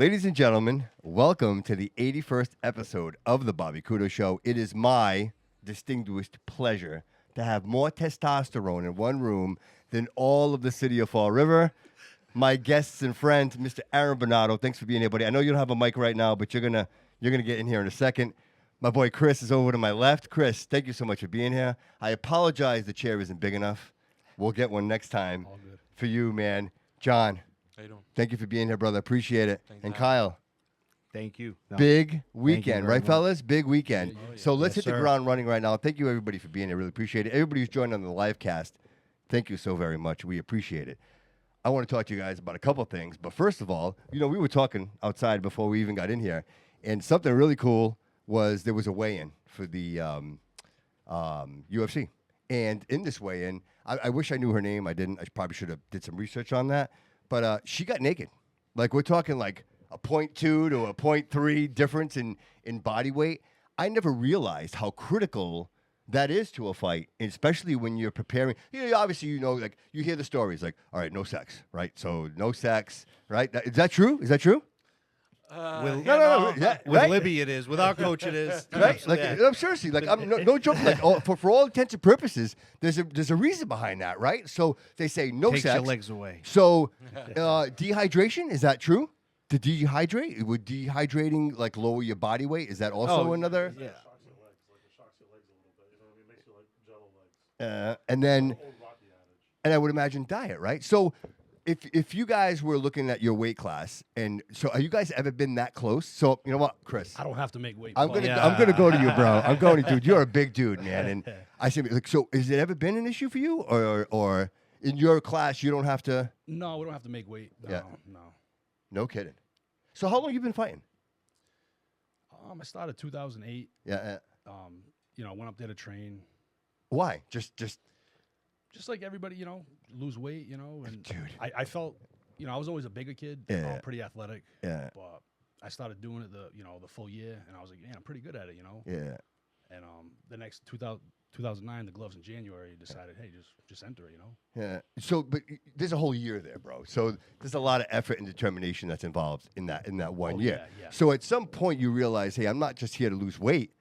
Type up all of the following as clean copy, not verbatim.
Ladies and gentlemen, welcome to the 81st episode of the Bobby Couto Show. It is my distinguished pleasure to have more testosterone in one room than all of the city of Fall River. My guests and friends, Mr. Aaron Bernardo. Thanks for being here, buddy. I know you don't have a mic right now, but you're gonna get in here in a second. My boy Chris is over to my left. Chris, thank you so much for being here. I apologize the chair isn't big enough. We'll get one next time. All good. For you, man. John. How you doing? Thank you for being here, brother. Appreciate it. Thanks, And man. Kyle, Thank you. No. big weekend, very right, much. fellas? Big weekend. Oh, yeah. So let's Yes, hit the sir. ground running right now. Thank you, everybody, for being here. Really appreciate it. Everybody who's joined on the live cast, thank you so very much. We appreciate it. I want to talk to you guys about a couple of things. But first of all, we were talking outside before we even got in here, and something really cool was there was a weigh-in for the UFC. And in this weigh-in, I wish I knew her name. I didn't. I probably should have did some research on that. But she got naked. Like, we're talking like a 0.2 to a 0.3 difference in body weight. I never realized how critical that is to a fight, especially when you're preparing. Obviously, like, you hear the stories like, all right, no sex, right? So no sex, right? Is that true? Is that true? With, No. Yeah, with right? Libby, it is. With our coach, it is. Right? Like, Yeah. I'm seriously, like, I'm no joke. Like, for all intents and purposes, there's a reason behind that, right? So they say no Takes sex. your legs away. So dehydration, is that true? To dehydrate, would dehydrating like lower your body weight? Is that also another? Yeah. Shocks your legs, like it shocks your legs a little bit. You know what I mean? Makes you like jello legs. And then, Old Rocky adage. and I would imagine diet, right? So if you guys were looking at your weight class, and so have you guys ever been that close? So you know what, Chris? I don't have to make weight. I'm Paul. gonna go to you, bro. I'm going to, dude. You're a big dude, man. And I say, like, so has it ever been an issue for you, or in your class you don't have to? No, we don't have to make weight. No, Yeah. no. No kidding. So how long you been fighting? I started 2008. Yeah. Went up there to train. Why? Just Just like everybody, lose weight, and Dude. I felt, I was always a bigger kid. Yeah. Pretty athletic. Yeah. But I started doing it the full year, and I was like, I'm pretty good at it, Yeah. And the next 2009, the gloves in January, decided, hey, just enter it, Yeah. So, but there's a whole year there, bro. So there's a lot of effort and determination that's involved in that 1 year. yeah. So at some point you realize, hey, I'm not just here to lose weight.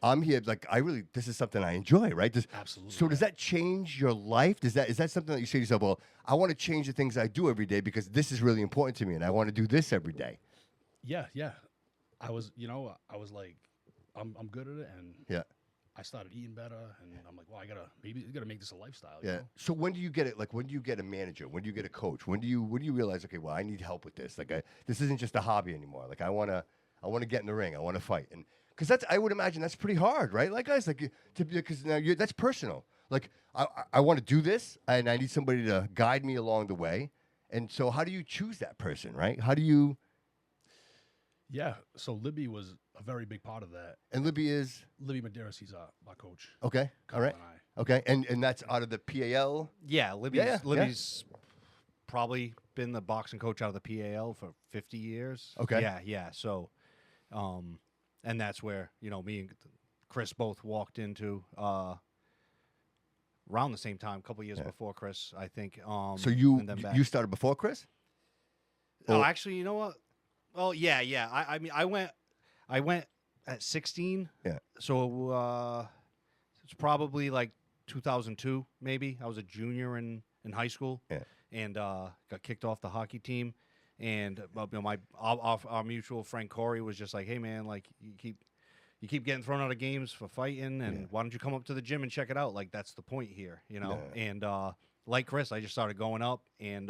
I'm here, like, this is something I enjoy, right? Absolutely. So does that change your life? Is that something that you say to yourself, well, I want to change the things I do every day because this is really important to me and I want to do this every day? Yeah. I was like, I'm good at it, and Yeah. I started eating better, and I'm like, well, I gotta make this a lifestyle. you Yeah. know? So when do you get it? Like, when do you get a manager? When do you get a coach? When do you realize, okay, well, I need help with this. Like, this isn't just a hobby anymore. Like, I want to get in the ring. I want to fight. And because I would imagine that's pretty hard, right? Like, guys, like, because now that's personal. Like, I want to do this, and I need somebody to guide me along the way. And so, how do you choose that person, right? How do you? Yeah. So Libby was a very big part of that. And Libby is Libby Medeiros, he's my coach. okay. All right. And I. Okay. And that's out of the PAL. Yeah, Libby's, Yeah. Libby's probably been the boxing coach out of the PAL for 50 years. Okay. Yeah. So, and that's where, me and Chris both walked into around the same time, a couple years before Chris, I think. So you and then back. you started before Chris? Oh, Or- actually, you know what? Well, yeah. I mean, I went at 16. Yeah. So it's probably like 2002, maybe. I was a junior in high school. Yeah. And got kicked off the hockey team. And our mutual friend Corey was just like, hey man, like you keep getting thrown out of games for fighting, and why don't you come up to the gym and check it out? Like, that's the point here, Yeah. And like Chris, I just started going up, and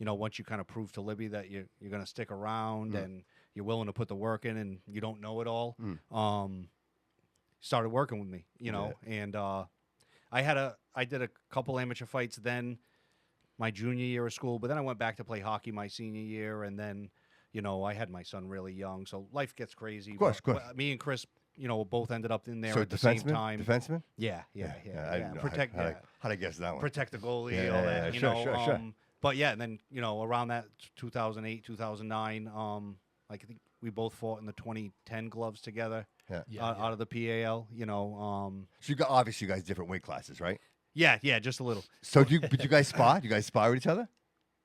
once you kind of prove to Libby that you're going to stick around and you're willing to put the work in, and you don't know it all, started working with me, and I did a couple amateur fights then my junior year of school, but then I went back to play hockey my senior year, and then I had my son really young, so life gets crazy. Of course. Me and Chris, both ended up in there So at the same defenseman? time. Defenseman? Yeah. I didn't know Protect, how'd I guess that one? protect the goalie, Yeah, all yeah, that. yeah. Sure. But yeah, and then around that 2008, 2009, like I think we both fought in the 2010 gloves together. Yeah. Out of the PAL. So you got obviously you guys different weight classes, right? Yeah, just a little. So did you guys spar? Do you guys spar with each other?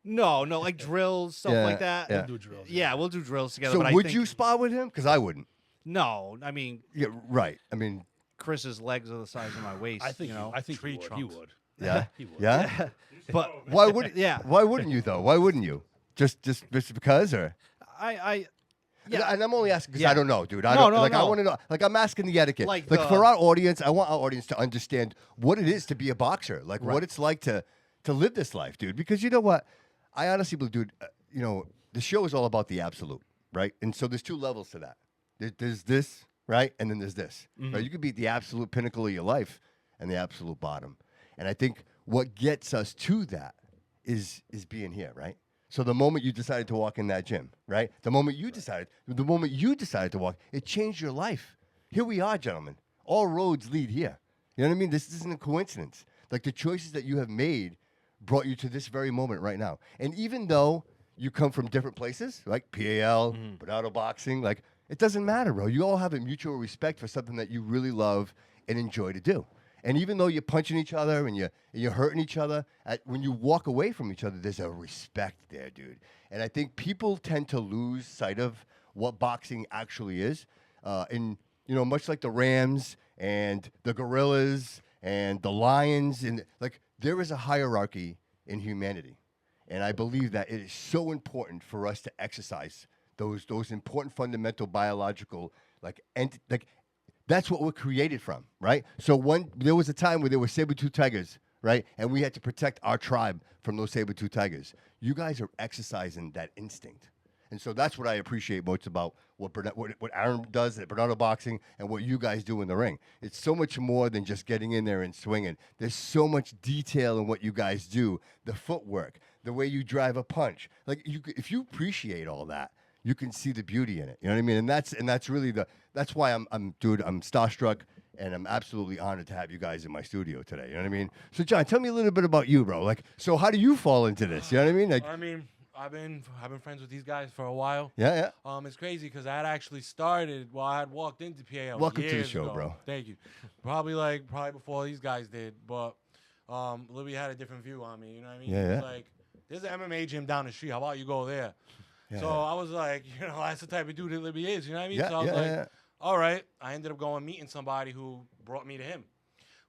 No, like drills, stuff Yeah, like that. yeah. We'll do drills. Yeah, we'll do drills together. So but would I think, you spar with him? Because I wouldn't. No, I mean, Yeah, right. I mean, Chris's legs are the size of my waist. I think you know, I think tree he would. trunks. He would. yeah, He would. yeah. But Why would? Yeah. Why wouldn't you though? Why wouldn't you? Just because, or? Yeah. And I'm only asking because Yeah. I don't know, dude. I No, don't, no, like I no. want to know. Like I'm asking the etiquette. Like Like the- for our audience, I want our audience to understand what it is to be a boxer. Like what Right. it's like to live this life, dude. Because you know what? I honestly believe, dude. You know, the show is all about the absolute, right? And so there's 2 levels to that. There's this, right, and then there's this. Right? You could be at the absolute pinnacle of your life and the absolute bottom. And I think what gets us to that is being here, right? So the moment you decided to walk in that gym, right? The moment you decided to walk, it changed your life. Here we are, gentlemen. All roads lead here. You know what I mean? This isn't a coincidence. Like the choices that you have made brought you to this very moment right now. And even though you come from different places, like PAL, Bernardo Boxing, like it doesn't matter, bro. You all have a mutual respect for something that you really love and enjoy to do. And even though you're punching each other and you're hurting each other, when you walk away from each other, there's a respect there, dude. And I think people tend to lose sight of what boxing actually is. And much like the Rams and the Gorillas and the Lions, and like there is a hierarchy in humanity. And I believe that it is so important for us to exercise those important fundamental biological that's what we're created from, right? So there was a time where there were saber-tooth tigers, right? And we had to protect our tribe from those saber-tooth tigers. You guys are exercising that instinct. And so that's what I appreciate most about what Aaron does at Bernardo Boxing and what you guys do in the ring. It's so much more than just getting in there and swinging. There's so much detail in what you guys do, the footwork, the way you drive a punch. Like if you appreciate all that, you can see the beauty in it. You know what I mean? And that's really that's why I'm starstruck, and I'm absolutely honored to have you guys in my studio today. You know what I mean? So John, tell me a little bit about you, bro. Like, so how do you fall into this? You know what I mean? Like, I mean, I've been friends with these guys for a while. yeah. It's crazy because I had actually started while I had walked into PAL. Welcome to the years show, ago. bro. Thank you. Probably before these guys did, but Libby had a different view on me. You know what I mean? Yeah, He was yeah. like, there's an MMA gym down the street. How about you go there? Yeah, so yeah. I was like, that's the type of dude that Libby is. You know what I mean? Yeah, so I was like, yeah. all right. I ended up meeting somebody who brought me to him.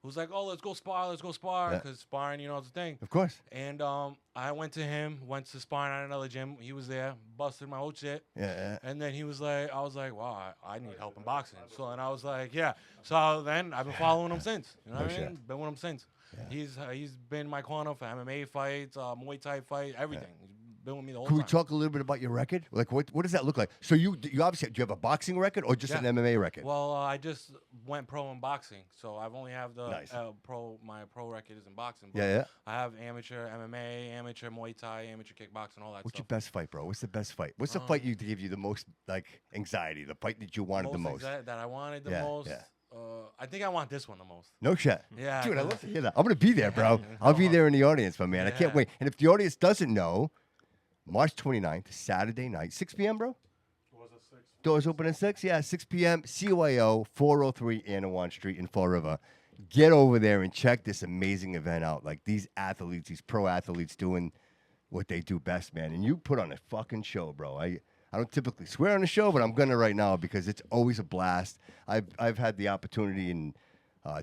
Who's like, oh, let's go spar, Yeah. because sparring, is a thing. Of course. And I went to sparring at another gym. He was there, busted my whole shit. Yeah. And then I was like, wow, I need help in boxing. So, and I was like, yeah. So then I've been following him since. You know what I mean? Been with him since. Yeah. He's been in my corner for MMA fights, Muay Thai fight, everything. He's been with me the whole Can we time. talk a little bit about your record? Like, what does that look like? So you obviously, do you have a boxing record or just Yeah. an MMA record? Well, I just went pro in boxing, so I've only have the Nice. my pro record is in boxing. But Yeah. I have amateur MMA, amateur Muay Thai, amateur kickboxing, all that What's your stuff. best fight, bro? What's the best fight? What's the fight you give you the most anxiety? The fight that you wanted the most? That I wanted the Yeah, most. yeah. I think I want this one the most. No shit. Yeah, Dude, I 'cause- love to hear that. I'm gonna be there, bro. Yeah. I'll be there in the audience, my man. I can't Yeah. wait. And if the audience doesn't know, March 29th, Saturday night, 6 p.m., bro. Doors open at 6? Yeah, 6 p.m. CYO, 403 Anawan Street in Fall River. Get over there and check this amazing event out. Like these athletes, these pro athletes doing what they do best, man. And you put on a fucking show, bro. I don't typically swear on the show, but I'm gonna right now because it's always a blast. I've had the opportunity and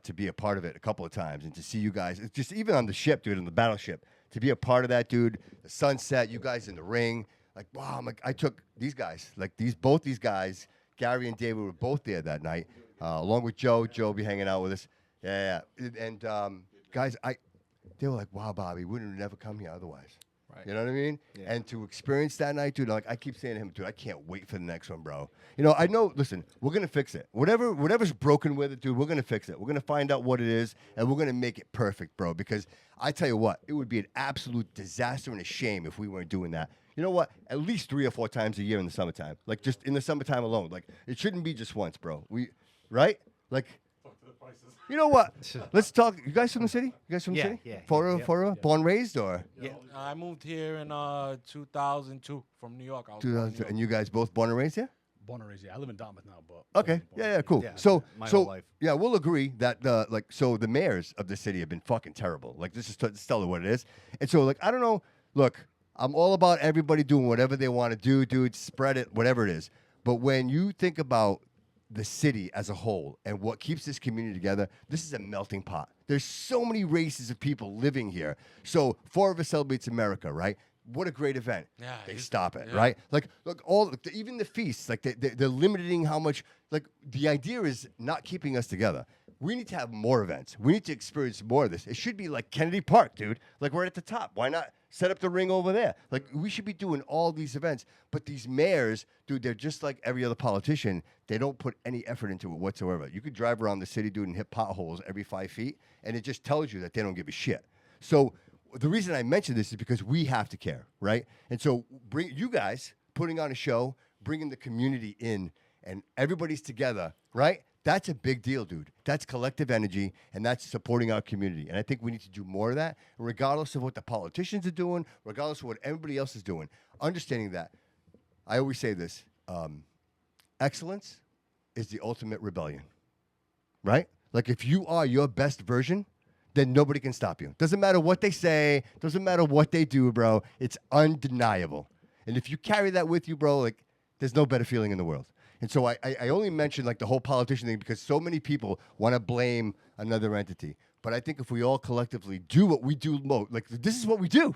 to be a part of it a couple of times and to see you guys. It's just even on the ship, dude, on the battleship, to be a part of that, dude. The sunset, you guys in the ring. Like, wow, I took these guys, like both these guys, Gary and David were both there that night, along with Joe. Joe will be hanging out with us. Yeah. And guys, they were like, wow, Bobby, we would have never come here otherwise. Right. You know what I mean? Yeah. And to experience that night, dude, like I keep saying to him, dude, I can't wait for the next one, bro. I know, listen, we're going to fix it. Whatever's broken with it, dude, we're going to fix it. We're going to find out what it is, and we're going to make it perfect, bro, because I tell you what, it would be an absolute disaster and a shame if we weren't doing that. You know what? At least 3 or 4 times a year in the summertime. Like, just in the summertime alone. Like, it shouldn't be just once, bro. Right? Like, you know what? Let's talk. You guys from the city? You guys from the Yeah, city? yeah, Florida? Born, raised, or? Yeah. I moved here in 2002 from New York. I was born in 2002. New York. And you guys both born and raised here? Born and raised. Yeah, I live in Dartmouth now, but Okay. Yeah, cool. Yeah, So, my whole life. yeah, we'll agree that the mayors of the city have been fucking terrible. Like, this is just tell you what it is. And so, like, I don't know. Look, I'm all about everybody doing whatever they want to do, dude. Spread it, whatever it is. But when you think about the city as a whole and what keeps this community together, this is a melting pot. There's so many races of people living here. So 4 of us celebrates America, right? What a great event. Yeah, They he's- stop it, yeah. right? Like, look, even the feasts, like they're limiting how much. Like, the idea is not keeping us together. We need to have more events. We need to experience more of this. It should be like Kennedy Park, dude. Like, we're at the top. Why not set up the ring over there? Like, we should be doing all these events. But these mayors, dude, they're just like every other politician. They don't put any effort into it whatsoever. You could drive around the city, dude, and hit potholes every 5 feet, and it just tells you that they don't give a shit. So the reason I mention this is because we have to care, right? And so bring you guys putting on a show, bringing the community in, and everybody's together, right? That's a big deal, dude. That's collective energy, and that's supporting our community. And I think we need to do more of that, regardless of what the politicians are doing, regardless of what everybody else is doing. Understanding that, I always say this, excellence is the ultimate rebellion, right? Like, if you are your best version, then nobody can stop you. Doesn't matter what they say, doesn't matter what they do, bro. It's undeniable. And if you carry that with you, bro, like, there's no better feeling in the world. And so I only mentioned like the whole politician thing because so many people want to blame another entity. But I think if we all collectively do what we do most, like this is what we do,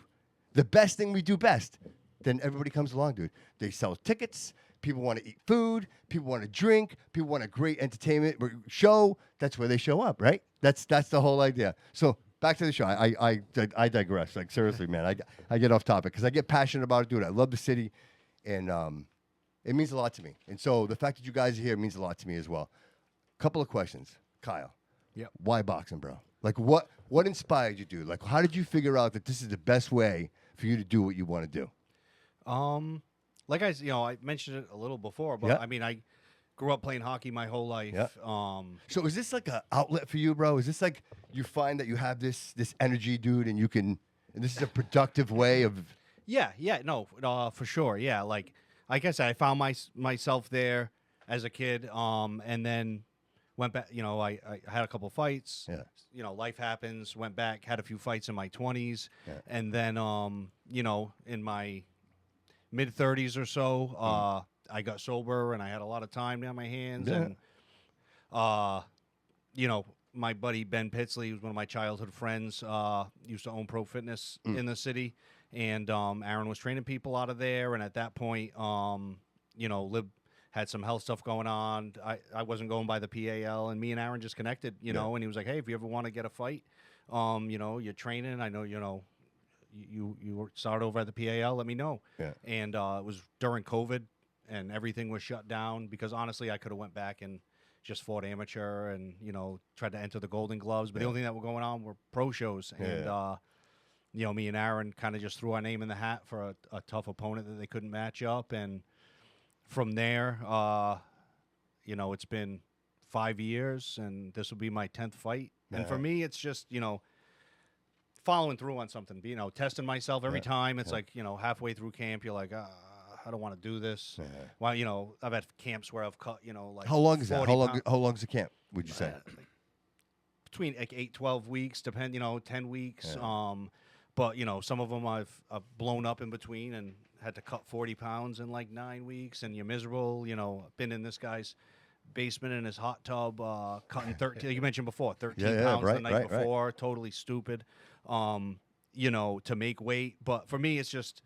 the best thing we do best, then everybody comes along, dude. They sell tickets. People want to eat food. People want to drink. People want a great entertainment show. That's where they show up, right? That's the whole idea. So back to the show. I digress. Like, seriously, man. I get off topic because I get passionate about it, dude. I love the city, and it means a lot to me. And so the fact that you guys are here means a lot to me as well. Couple of questions. Kyle. Yep. Why boxing, bro? Like, what inspired you, dude? Like, how did you figure out that this is the best way for you to do what you want to do? Like I mentioned it a little before, but Yeah. I mean, I grew up playing hockey my whole life. Yeah. So is this like an outlet for you, bro? Is this like you find that you have this energy, dude, and this is a productive way of... Yeah, no, for sure. Yeah, like I said, I found myself there as a kid, and then went back. You know, I had a couple fights. Yeah. You know, life happens. Went back, had a few fights in my 20s, Yeah. and then you know, in my mid-30s or so, I got sober and I had a lot of time on my hands, Yeah. and you know, my buddy Ben Pitsley, who's one of my childhood friends, used to own Pro Fitness in the city. And Aaron was training people out of there, and at that point, you know, Lib had some health stuff going on. I wasn't going by the PAL, and me and Aaron just connected, you know. And he was like, "Hey, if you ever want to get a fight, you know, you're training. I know, you know, you start over at the PAL. Let me know." Yeah. And it was during COVID, and everything was shut down because honestly, I could have went back and just fought amateur, and you know, tried to enter the Golden Gloves. But the only thing that were going on were pro shows, and. You know, me and Aaron kind of just threw our name in the hat for a tough opponent that they couldn't match up. And from there, you know, it's been 5 years, and this will be my 10th fight. And for me, it's just, you know, following through on something, you know, testing myself every time. It's like, you know, halfway through camp, you're like, I don't want to do this. Well, you know, I've had camps where I've cut, you know, like... How long is that? 40 How long is the camp, would you say? Between like 8-12 weeks, you know, 10 weeks. But, you know, some of them I've blown up in between and had to cut 40 pounds in like 9 weeks, and you're miserable. You know, been in this guy's basement in his hot tub, cutting 13, you mentioned before, 13 pounds the night before, totally stupid, you know, to make weight. But for me, it's just,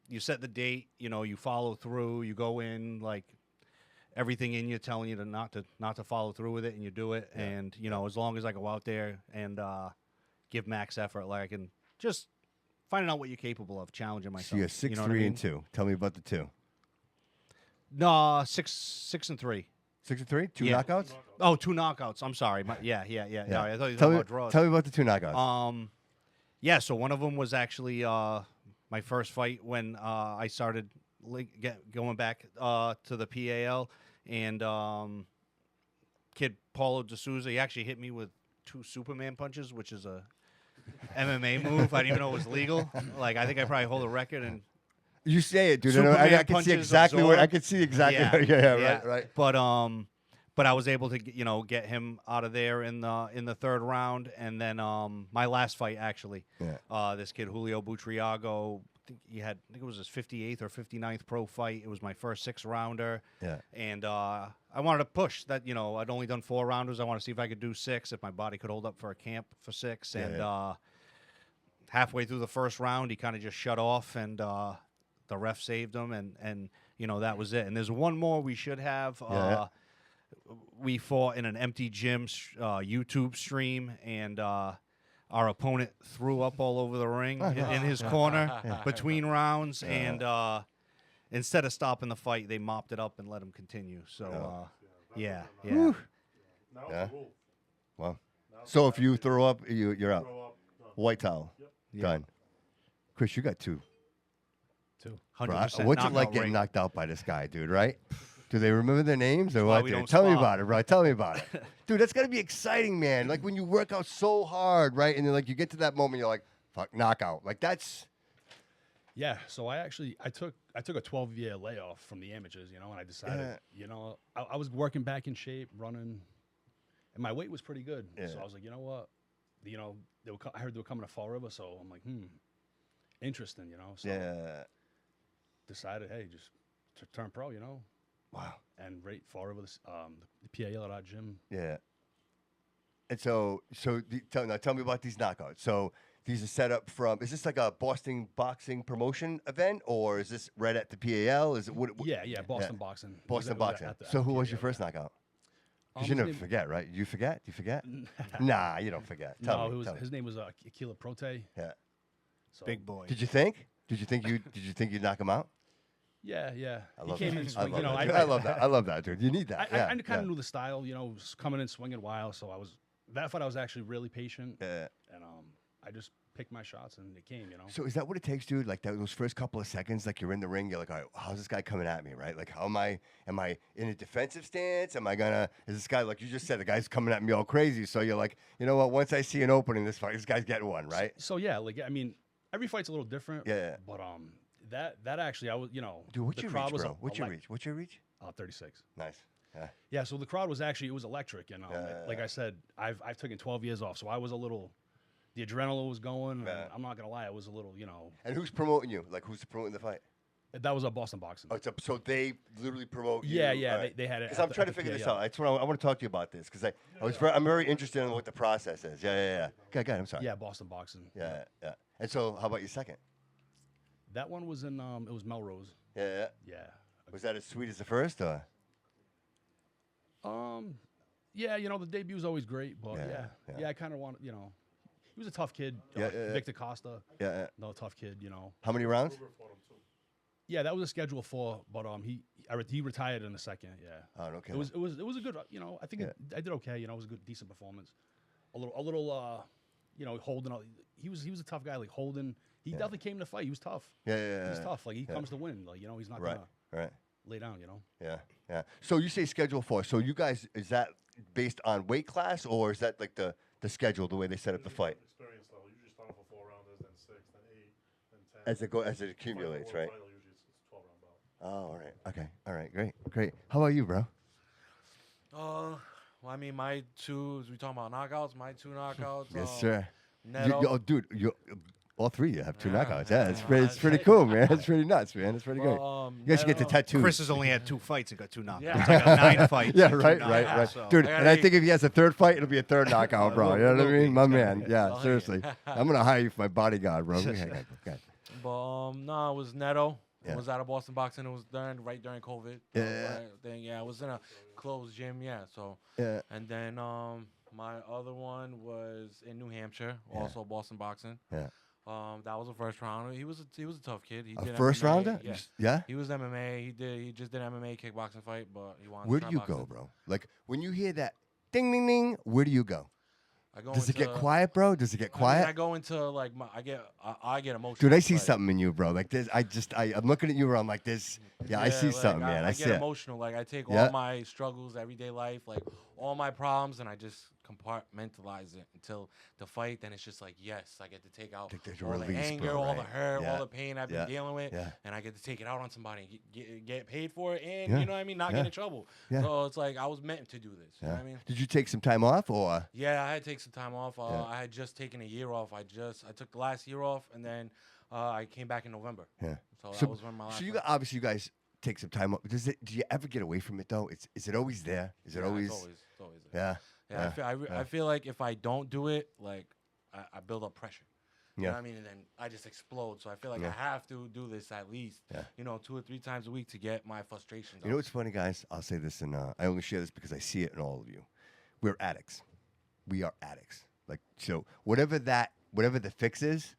you set the date, you know, you follow through, you go in, like, everything in you telling you to not to follow through with it, and you do it. And, you know, as long as I go out there and give max effort, like, and just finding out what you're capable of, challenging myself. So you're 6'3" you know what I mean? and 2. Tell me about the 2. No, 6-3. 6'3", 2 Yeah. knockouts. Oh, 2 knockouts. I'm sorry. Yeah. No, I thought you were Tell talking me, about draws. tell me about the 2 knockouts. Yeah. So one of them was actually my first fight when I started going back to the PAL, and kid Paulo D'Souza, he actually hit me with 2 Superman punches, which is a MMA move. I didn't even know it was legal. Like, I think I probably hold a record. And You say it, dude. Superman I can see punches exactly what I absorb. can see exactly. Yeah. Right. But I was able to get him out of there in the third round, and then my last fight actually, this kid Julio Butriago think it was his 58th or 59th pro fight. It was my first 6-rounder. Yeah. And I wanted to push that. I'd only done 4-rounders. I want to see if I could do 6, if my body could hold up for a camp for 6. Halfway through the first round, he kind of just shut off, and the ref saved him, and that was it. And there's one more we should have. We fought in an empty gym YouTube stream, and our opponent threw up all over the ring in his corner between rounds, and instead of stopping the fight, they mopped it up and let him continue. So, yeah. Yeah. Well, so if you throw up, you're out. White towel. Done. Chris, you got 2. 100% What's it like knockout getting rate. knocked out by this guy, dude, right? Do they remember their names or why what? we Dude? don't Tell me spar. about it, bro. Tell me about it. Dude, that's got to be exciting, man. Like when you work out so hard, right? And then like you get to that moment, you're like, fuck, knockout. Like that's... Yeah, so I took a 12-year layoff from the amateurs, and I decided, I was working back in shape, running, and my weight was pretty good. Yeah. So I was like, you know what, I heard they were coming to Fall River, so I'm like, interesting, So decided, hey, just to turn pro, Wow. and rate Fall River, the PAL at our gym. Yeah. And so tell me about these knockouts. So these are set up from, is this like a Boston boxing promotion event, or is this right at the PAL? Is it what? Yeah, Boston Boxing. Boston Was boxing. at the So who was PAL, your first yeah. knockout? Because His you never name- forget, right? You forget? You forget? Nah, you don't forget. Tell me. His name was Aquila Prote. Yeah. So, Big boy. Did you think you'd knock him out? Yeah. I He love came that. in I swinging. love that. I love that. I love that, dude. You need that. I kind of knew the style, was coming in swinging wild. So that fight I was actually really patient. Yeah. And I just picked my shots and it came, So is that what it takes, dude? Like those first couple of seconds, like you're in the ring, you're like, all right, how's this guy coming at me, right? Like, am I in a defensive stance? Is this guy, like you just said, the guy's coming at me all crazy. So you're like, you know what? Once I see an opening, this guy's getting one, right? So yeah, every fight's a little different. Yeah. But that actually, I was, Dude, what's the your crowd reach, was bro? What's your reach? What's your reach? 36. Nice. Yeah. Yeah. So the crowd was actually, it was electric. And like Yeah. I said, I've taken 12 years off. So I was a little, the adrenaline was going. Yeah. And I'm not going to lie, I was a little, And who's promoting you? Like, who's promoting the fight? that was a Boston Boxing. Oh, so they literally promote you? Yeah, All right. they had it. Because I'm trying to figure this out. I want to talk to you about this because I'm very interested in what the process is. Yeah. Go ahead. I'm sorry. Yeah, Boston Boxing. Yeah. And so, how about your second? That one was in, it was Melrose. Yeah. Yeah. Was that as sweet as the first, or? Yeah, the debut was always great, but Yeah. I kind of wanted, he was a tough kid. Yeah. Victor Costa, Yeah. another tough kid, How many rounds? Yeah, that was a schedule for, but he retired in the second. Yeah. Oh, okay. It was a good, I think I did okay. It was a good, decent performance. A little, Holden. He was a tough guy. Like Holden, he definitely came to fight. He was tough. Yeah. He's tough. Like he comes to win. Like he's not gonna Right. lay down. Yeah. So you say schedule 4. So you guys, is that based on weight class, or is that like the schedule, the way they set up the fight? Experience level. Usually start off with 4 rounders, then 6, then 8, then 10. As it accumulates, right? Final, usually it's 12 round bout. Oh, all right. Okay. All right. Great. How about you, bro? Well, I mean, my two. We talking about knockouts. My 2 knockouts. Yes, sir. Neto. Dude, all 3 of you have 2 Yeah. knockouts. Yeah, it's That's pretty cool, man. It's pretty nuts, man. It's pretty great. Well, You guys should get the Neto- tattoos. Chris has only had 2 fights and got 2 knockouts. Yeah. I got 9 fights. Yeah, and 2 right. knockouts, so- Dude, I and gotta I think if he has a 3rd fight, it'll be a 3rd knockout, bro. You know what I will mean? be. My man. Yeah, Oh, seriously. I'm going to hire you for my bodyguard, bro. Okay. But no, it was Neto. Yeah. It was out of Boston Boxing. It was right during COVID. Yeah. It was in a closed gym. Yeah. So. Yeah. And then my other one was in New Hampshire, Yeah. also Boston Boxing. Yeah. That was a first rounder. He was a tough kid. He A did first MMA. rounder? Yeah. Yeah? He was MMA. He just did MMA kickboxing fight, but he wanted. Where to do try you boxing. go, bro? Like, when you hear that ding, ding, ding, where do you go? I go Does it get into- quiet, bro? Does it get I quiet? go into like I get emotional. Dude, I see like- something in you, bro. Like this, I'm looking at you, bro. I'm like this. Yeah, I see like, something, man. I I see get it. emotional. Like I take Yeah. all my struggles, everyday life, like all my problems, and I just compartmentalize it until the fight. Then it's just like, yes, I get to take out Like there's a all the release, anger, bro, all the right? hurt, Yeah. all the pain I've been Yeah. dealing with, Yeah. and I get to take it out on somebody and get paid for it, and Yeah. you know what I mean, not Yeah. get in trouble. Yeah. So it's like I was meant to do this. You know Yeah. what I mean? Did you take some time off, or? Yeah, I had to take some time off. Yeah. I had just taken a year off. I took the last year off, and then I came back in November. Yeah. So, So- that was when my last. So fight. obviously you guys take some time up. Do you ever get away from it though? Is it always there? Is it Yeah, always? It's always there. Yeah. Yeah, I feel like if I don't do it, like I build up pressure. You know Yeah. what I mean? And then I just explode. So I feel like Yeah. I have to do this at least, Yeah. 2 or 3 times a week to get my frustrations You out. know what's funny, guys? I'll say this, and I only share this because I see it in all of you. We're addicts. We are addicts. Like, so whatever the fix is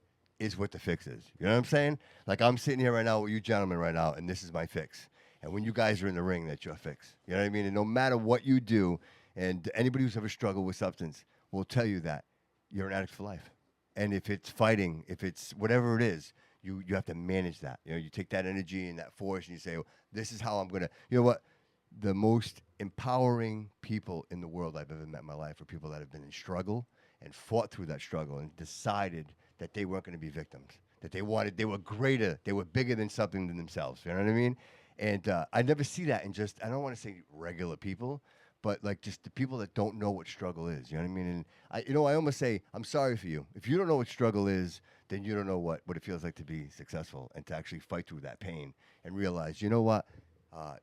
what the fix is. You know what I'm saying? Like, I'm sitting here right now with you gentlemen right now, and this is my fix. And when you guys are in the ring, that's your fix. You know what I mean? And no matter what you do, and anybody who's ever struggled with substance will tell you that you're an addict for life. And if it's fighting, if it's whatever it is, you have to manage that. You know, you take that energy and that force, and you say, oh, this is how I'm gonna. You know what? The most empowering people in the world I've ever met in my life are people that have been in struggle and fought through that struggle and decided that they weren't going to be victims. That they were greater, they were bigger than something than themselves. You know what I mean? And I never see that in just, I don't want to say regular people, but like just the people that don't know what struggle is. You know what I mean? And I almost say, I'm sorry for you. If you don't know what struggle is, then you don't know what it feels like to be successful and to actually fight through that pain and realize, you know what?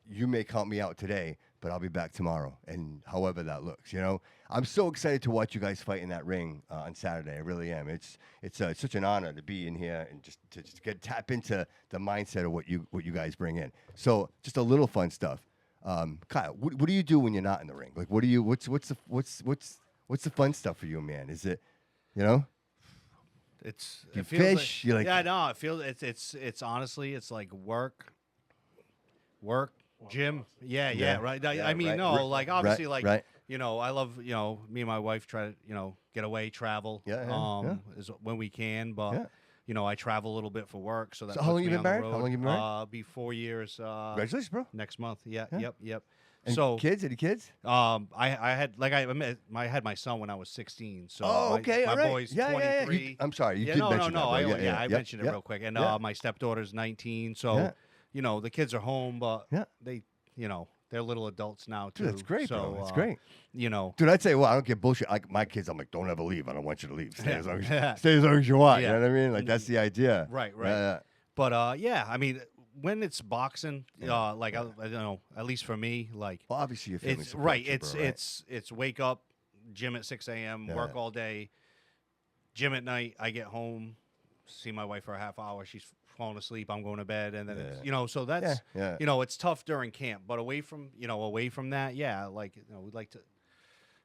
You may count me out today, but I'll be back tomorrow, and however that looks, you know. I'm so excited to watch you guys fight in that ring on Saturday. I really am. It's such an honor to be in here and just to tap into the mindset of what you guys bring in. So just a little fun stuff. Kyle, what do you do when you're not in the ring? Like, what's the fun stuff for you, man? Is it, you know? It You feels fish, Like, you like- yeah, no. It feels it's honestly it's like work, gym. Yeah, right. I mean, right, no, right, like obviously, right, like right. I love me and my wife try to get away, travel. Yeah. Is when we can, but Yeah. I travel a little bit for work. So that So how long puts you me been on the married? road. How long you been married? Be 4 years. Congratulations, bro. Next month. Yeah. Yeah. Yep. And So kids? Any kids? I had my son when I was 16. So Oh, okay, my all right. boy's Yeah. 23. I'm sorry, you Yeah, did no, mention no, that, bro. I mentioned it real quick. And Yeah. my stepdaughter's 19. So, Yeah. the kids are home, but Yeah. they, they're little adults now too. Dude, that's great, so, bro. That's great. Dude, Dude, I'd say, well, I don't get bullshit. Like my kids, I'm like, don't ever leave. I don't want you to leave. Stay Yeah. as long as you want. Yeah. You know what I mean? Like that's the idea. Right. Yeah. But yeah, I mean, when it's boxing, like I don't know, at least for me, like Well, obviously your family it's supports right. you, It's bro, right? it's wake up, gym at 6 a.m., Yeah. work all day, gym at night. I get home, see my wife for a half hour. She's falling asleep. I'm going to bed, and then it's, so that's Yeah. it's tough during camp. But away from that, yeah, like we'd like to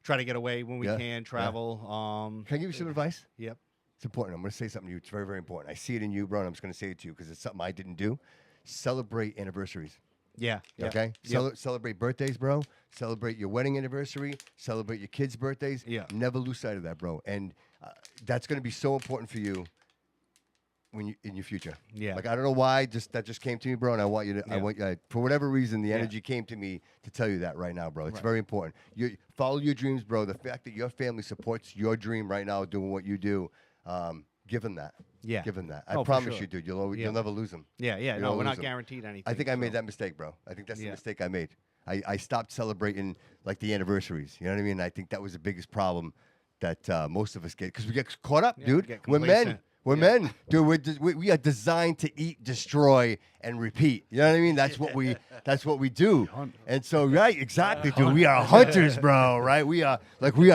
try to get away when we Yeah. can, travel. Can I give you some advice? Yep. It's important. I'm going to say something to you. It's very, very important. I see it in you, bro, and I'm just going to say it to you because it's something I didn't do. Celebrate anniversaries. Yeah. Okay? Yep. Celebrate birthdays, bro. Celebrate your wedding anniversary. Celebrate your kids' birthdays. Yeah. Never lose sight of that, bro. And that's going to be so important for you in your future. Yeah. Like I don't know why, that just came to me, bro. And I want you to. I Yeah. want for whatever reason, the energy came to me to tell you that right now, bro. It's Right. very important. You follow your dreams, bro. The fact that your family supports your dream right now, doing what you do, give them that. Yeah. Give them that. I Oh, for promise sure. you, dude. You'll Yeah. you'll never lose them. Yeah. You No, don't we're not lose 'em. guaranteed anything. I think I made so- that mistake, bro. I think that's the Yeah. mistake I made. I stopped celebrating like the anniversaries. You know what I mean? I think that was the biggest problem that most of us get because we get caught up, Yeah, dude. get We're men. complacent. We're men, dude. We are designed to eat, destroy, and repeat. You know what I mean? That's what we do. And so, right, exactly, dude. We are hunters, bro. Right? We are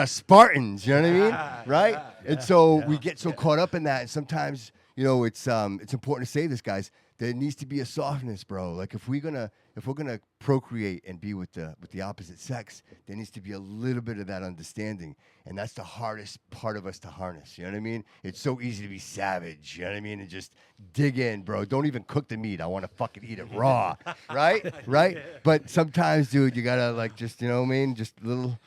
Spartans. You know what I mean? Right? And so we get so caught up in that, and sometimes, it's important to say this, guys. There needs to be a softness, bro. Like if we're gonna procreate and be with the opposite sex, there needs to be a little bit of that understanding, and that's the hardest part of us to harness. You know what I mean? It's so easy to be savage. You know what I mean? And just dig in, bro. Don't even cook the meat. I want to fucking eat it raw, right? Right? But sometimes, dude, you gotta just you know what I mean? Just little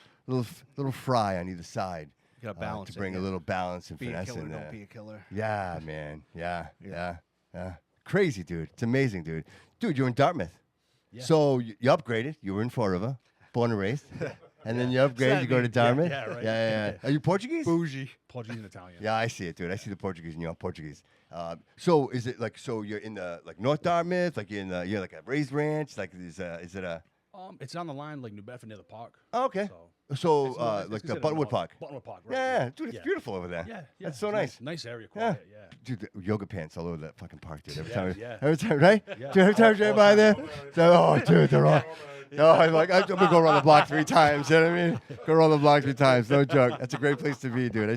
fry on either side. You gotta balance to bring it, a yeah. little balance and Be a finesse killer, in there. don't be a killer. Yeah, man. Yeah. Crazy, dude. It's amazing, dude. Dude, you're in Dartmouth. Yeah. So you upgraded. You were in Fall River, born and raised. And then you upgraded. You go to Dartmouth. Yeah, right. Yeah. Are you Portuguese? Bougie. Portuguese and Italian. Yeah, I see it, dude. I see the Portuguese and you're Portuguese. So is it so you're in the North Dartmouth? Like you're like a raised ranch? Like is it a? It's on the line like New Bedford near the park. Oh, okay. So So, It's not- it's like the considered Buttonwood north. Park. Buttonwood Park, right? Yeah, dude, it's Yeah. beautiful over there. Yeah, yeah. That's so it's nice. Nice area, Yeah. quiet, yeah. Dude, the yoga pants all over that fucking park, dude. Every Yeah, time, yeah. every time, right? Yeah. Dude, every time I drive by there, oh, dude, they're all. Yeah. No, I'm like, I'm gonna go around the block 3 times. You know what I mean? Go around the block 3 times. No joke. That's a great place to be, dude. I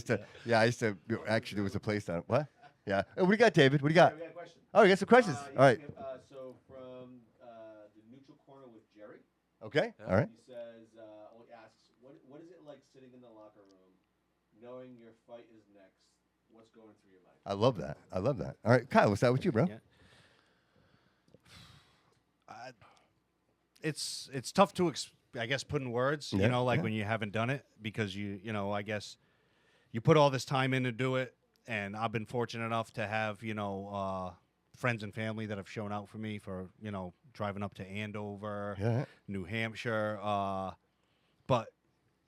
used to. Actually, there was a place down. What? Yeah. What do you got, David? What do you got? We got a question. Oh, you got some questions. All right. So from the neutral corner with Jerry, Okay. All right. he says, he asks, what is it like sitting in the locker room, knowing your fight is next? What's going through your mind? I love that. I love that. All right, Kyle, what's that with you, bro? Yeah. It's tough to I guess put in words. Yeah, You know, like yeah. when you haven't done it because I guess you put all this time in to do it, and I've been fortunate enough to have friends and family that have shown out for me for driving up to Andover, Yeah. New Hampshire, but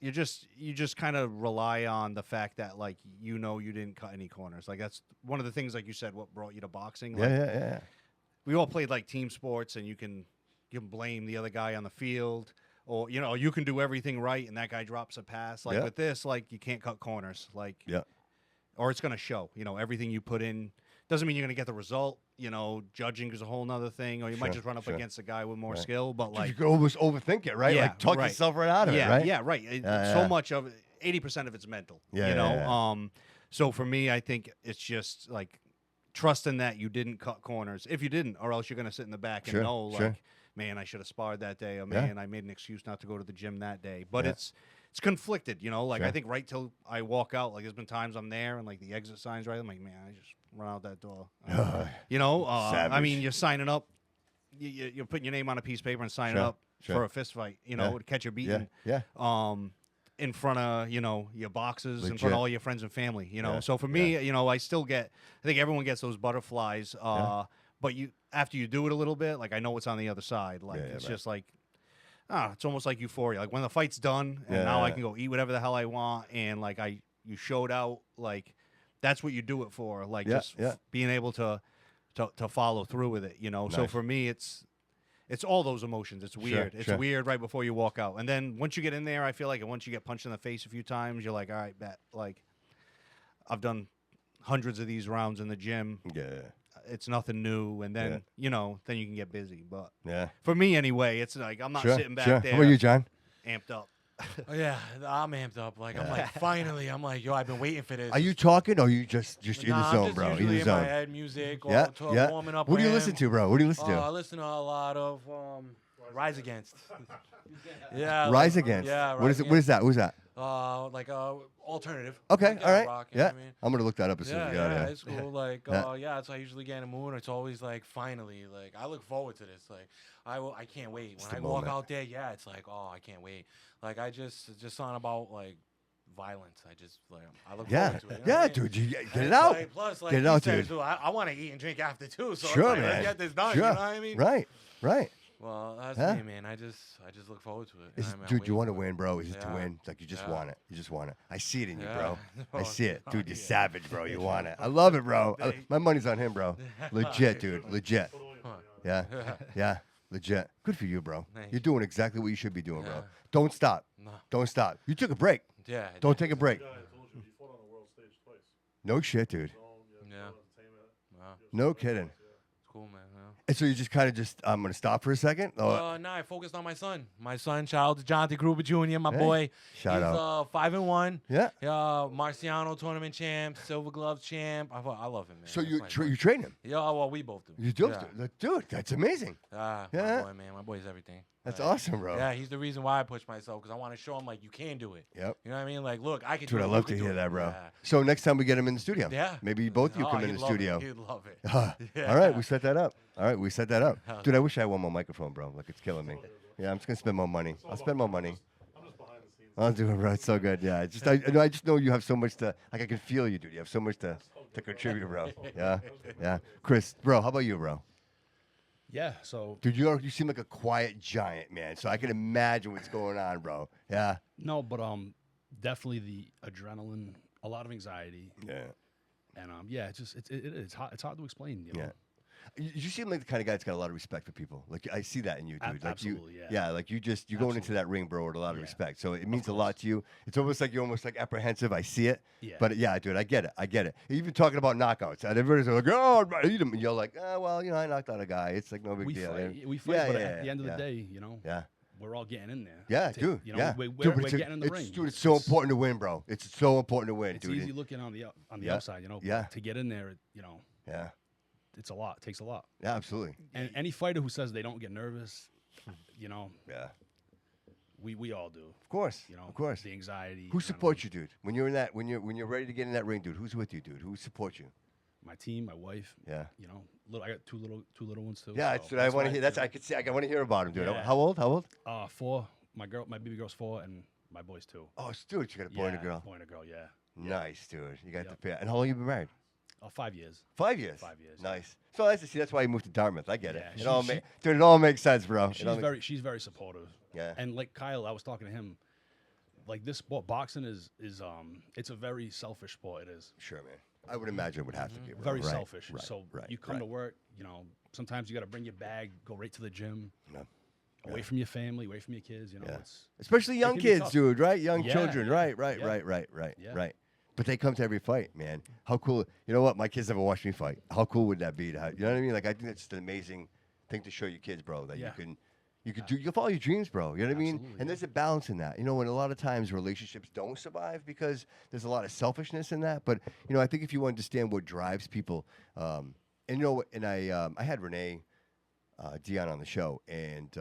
you just kind of rely on the fact that you didn't cut any corners. Like that's one of the things, like you said, what brought you to boxing. Like, Yeah. we all played like team sports, and you can blame the other guy on the field, or you can do everything right and that guy drops a pass. Like Yeah. with this, you can't cut corners, Yeah. or it's gonna show. Everything you put in doesn't mean you're gonna get the result. Judging is a whole nother thing, or you might Sure, just run up sure. against a guy with more Right. skill. But You could almost overthink it, right? Yeah, Like talk right. yourself right out of yeah, it, right? yeah, right. Yeah, So yeah. much of 80% of it's mental. Yeah, you know. yeah. So for me, I think it's just trusting that you didn't cut corners. If you didn't, or else you're gonna sit in the back Sure, and know sure. man, I should have sparred that day, or Yeah. man, I made an excuse not to go to the gym that day. But Yeah. it's conflicted, I Sure. think right till I walk out, there's been times I'm there and the exit sign's right. I'm like, man, I just run out that door. I Savage. mean, you're signing up. You're putting your name on a piece of paper and signing Sure, up sure. for a fist fight. Yeah. To catch your Yeah. beating. Yeah. In front of your boxes, in Legit. front of all your friends and family. Yeah, So for me, I still get. I think everyone gets those butterflies. Yeah. But after you do it a little bit, I know what's on the other side. Yeah, It's right. just it's almost like euphoria. Like when the fight's done, and Yeah, now I yeah. can go eat whatever the hell I want, and you showed out. That's what you do it for. Yeah, Just yeah. being able to follow through with it. So Nice. for me, it's all those emotions. It's weird. It's sure. weird right before you walk out, and then once you get in there, I feel and once you get punched in the face a few times, you're like, all right, bet. I've done hundreds of these rounds in the gym. Yeah. It's nothing new, and then then you can get busy. But Yeah. for me anyway, it's I'm not Sure. sitting back Sure. there How about you, John? amped up. Oh, yeah, I'm amped up. I'm finally. I'm yo, I've been waiting for this. Are you talking or are you just in the Nah, I'm zone, just bro? In usually the in zone. my head, music, Yeah. or Yeah. warming up. What do you with listen him. to, bro? What do you listen I to? listen to a lot of Rise Against. Yeah. Rise Against. Yeah. What is it? What is that? Who's that? Alternative. Okay. Like, All right. rock, you know Yeah. what I mean? I'm gonna look that up as soon Yeah, as we get out yeah, of here. it's cool. Yeah. So I usually get in the mood. It's always finally, I look forward to this. I can't wait. It's When I the walk moment. out there, yeah, it's I can't wait. It's just on about violence. I look Yeah. forward to it. You know what Yeah, I mean? dude. Get And it it's out. Plus, Get it you out, said, dude. I want to eat and drink after too. So Sure, it's man. let's get this done. Sure. You know what I mean? Right. Right. Well, that's Yeah. me, man. I just look forward to it. Is, I'm dude, you waiting want to for it. win, bro? Is it to Yeah. win? It's like you just Yeah. want it. You just want it. I see it in you, Yeah. bro. I Oh, see it, dude. You're yeah. savage, bro. You want it. I love it, bro. Thank My money's on him, bro. Legit, dude. Legit. Huh. Yeah. Yeah. Legit. Good for you, bro. Thank You're doing exactly what you should be doing, bro. Yeah. Don't stop. No. Don't stop. You took a break. Yeah. Don't take a break. Guy, I told you, he fought on the world stage twice. No shit, dude. Zone, Yeah. entertainment. Wow. No kidding. It's cool, man. Yeah. And so you just kind of I'm going to stop for a second? Oh, No, I focused on my son. My son, shout out to Jon Gruber Jr., my Hey, boy. shout He's out. 5-1. Yeah. Marciano tournament champ, Silver Gloves champ. I love him, man. So That's you my boy. you train him? Yeah, well, we both do. You do? Yeah. Dude, that's amazing. Yeah. Yeah. My boy, man. My boy's everything. That's Like, awesome, bro. Yeah, he's the reason why I push myself because I want to show him you can do it. Yep. You know what I mean? Look, I can do Dude, it. I you love can to do hear it. that, bro. Yeah. So next time we get him in the studio. Yeah. Maybe both you Oh, come in he'd the love studio. It. He'd love it. All right, we set that up. All right, we set that up. Dude, I wish I had one more microphone, bro. It's killing me. Yeah, I'm just gonna spend more money. I'll spend more money. I'm just behind the scenes. I'll do it, bro. It's so good. Yeah, I just know you have so much to. I can feel you, dude. You have so much to contribute, bro. Yeah, yeah. Chris, bro, how about you, bro? Yeah. So Dude, you seem like a quiet giant, man. So I can imagine what's going on, bro. Yeah. no, but definitely the adrenaline, a lot of anxiety, Yeah. and yeah, it's hard to explain. You know? Yeah. You seem like the kind of guy that's got a lot of respect for people. Like I see that in you, dude. Like Absolutely, yeah. Yeah, like you're going into that ring, bro, with a lot of Yeah. respect. So it means a lot to you. It's almost like you're almost like apprehensive. I see it. Yeah. But yeah, dude, I get it. Even talking about knockouts, and everybody's like, "Oh, I eat him." And you're like, "Oh, well, I knocked out a guy. It's like no big We deal." fight, we fight, Yeah, but yeah, at the end of the yeah. day, Yeah. we're all getting in there. Yeah, dude. You know, yeah. we're Dude, but getting in the ring. Dude, it's so important to win, bro. It's so important to win, It's dude. easy looking on the Yeah. outside, Yeah. To get in there, Yeah. it's a lot. It takes a lot. Yeah, absolutely. And any fighter who says they don't get nervous, Yeah. we all do. Of course. Of course. the anxiety. Who supports you, dude? When you're in that, when you're ready to get in that ring, dude, who's with you, dude? Who supports you? My team, my wife. Yeah. I got two little ones too. Yeah, so that's what I want to hear. That's I could see. I want to hear about him, dude. Yeah. How old? 4. My baby girl's 4, and my boy's 2. Oh, dude, you got a boy and a girl. Boy and a girl, yeah. Nice, dude. You got the Yep. pair. And how long you been married? 5 years. 5 years. 5 years. Nice. So that's why you moved to Dartmouth. I get it. Yeah, Dude, it all makes sense, bro. She's very supportive. Yeah. And like Kyle, I was talking to him. Like this sport, boxing is it's a very selfish sport. It is Sure, man. I would imagine it would have to be. Bro. very Right, selfish. Right, So right, you come right. to work, sometimes you got to bring your bag, go right to the gym, Yeah. away from your family, away from your kids. Yeah. It's Especially young can be kids, tough. dude, right? Young Yeah, children, yeah, right, yeah. right. But they come to every fight, man. How cool. You know what? My kids never watched me fight. How cool would that be? You know what I mean? Like, I think that's just an amazing thing to show your kids, bro, that Yeah. you can follow your dreams, bro. You know what I mean? Absolutely, And yeah. there's a balance in that. And a lot of times relationships don't survive because there's a lot of selfishness in that. But, I think if you understand what drives people, and I had Renee Dion on the show and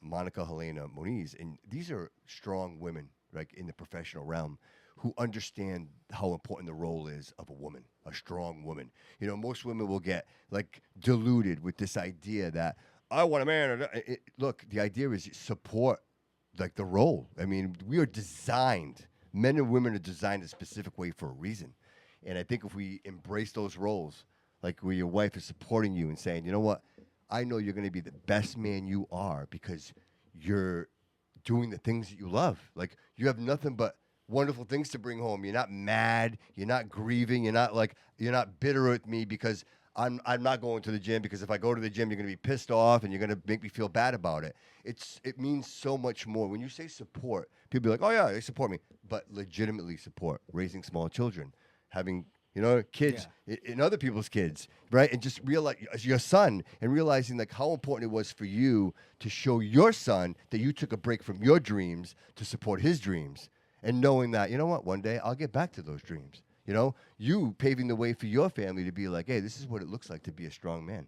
Monica Helena Moniz, and these are strong women, like in the professional realm, who understand how important the role is of a woman, a strong woman. Most women will get like deluded with this idea that I want a man. Look, the idea is support like the role. I mean, we are designed. Men and women are designed a specific way for a reason. And I think if we embrace those roles, like where your wife is supporting you and saying, you know what, I know you're going to be the best man you are because you're doing the things that you love. Like you have nothing but wonderful things to bring home. You're not mad. You're not grieving. You're not bitter at me because I'm not going to the gym, because if I go to the gym, you're going to be pissed off and you're going to make me feel bad about it. It means so much more. When you say support, people be like, oh, yeah, they support me. But legitimately support, raising small children, having, kids and other people's kids, right? And just realize your son and realizing like how important it was for you to show your son that you took a break from your dreams to support his dreams. And knowing that, you know what, one day I'll get back to those dreams. You paving the way for your family to be like, hey, this is what it looks like to be a strong man.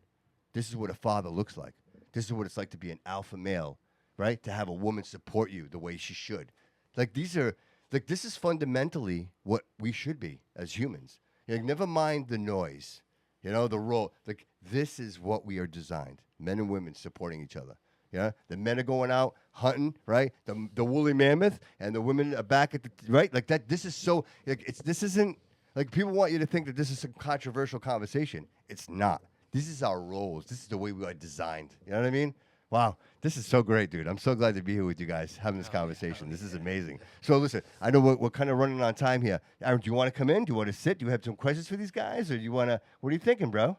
This is what a father looks like. This is what it's like to be an alpha male, right? To have a woman support you the way she should. This is fundamentally what we should be as humans. Never mind the noise, the role. Like, this is what we are designed. Men and women supporting each other. Yeah, the men are going out hunting, right? The woolly mammoth, and the women are back at the right. Like that. This is so. This isn't like people want you to think that this is some controversial conversation. It's not. This is our roles. This is the way we are designed. You know what I mean? Wow, this is so great, dude. I'm so glad to be here with you guys having this conversation. This is amazing. So listen, I know we're kind of running on time here. Aaron, do you want to come in? Do you want to sit? Do you have some questions for these guys, or do you want to? What are you thinking, bro?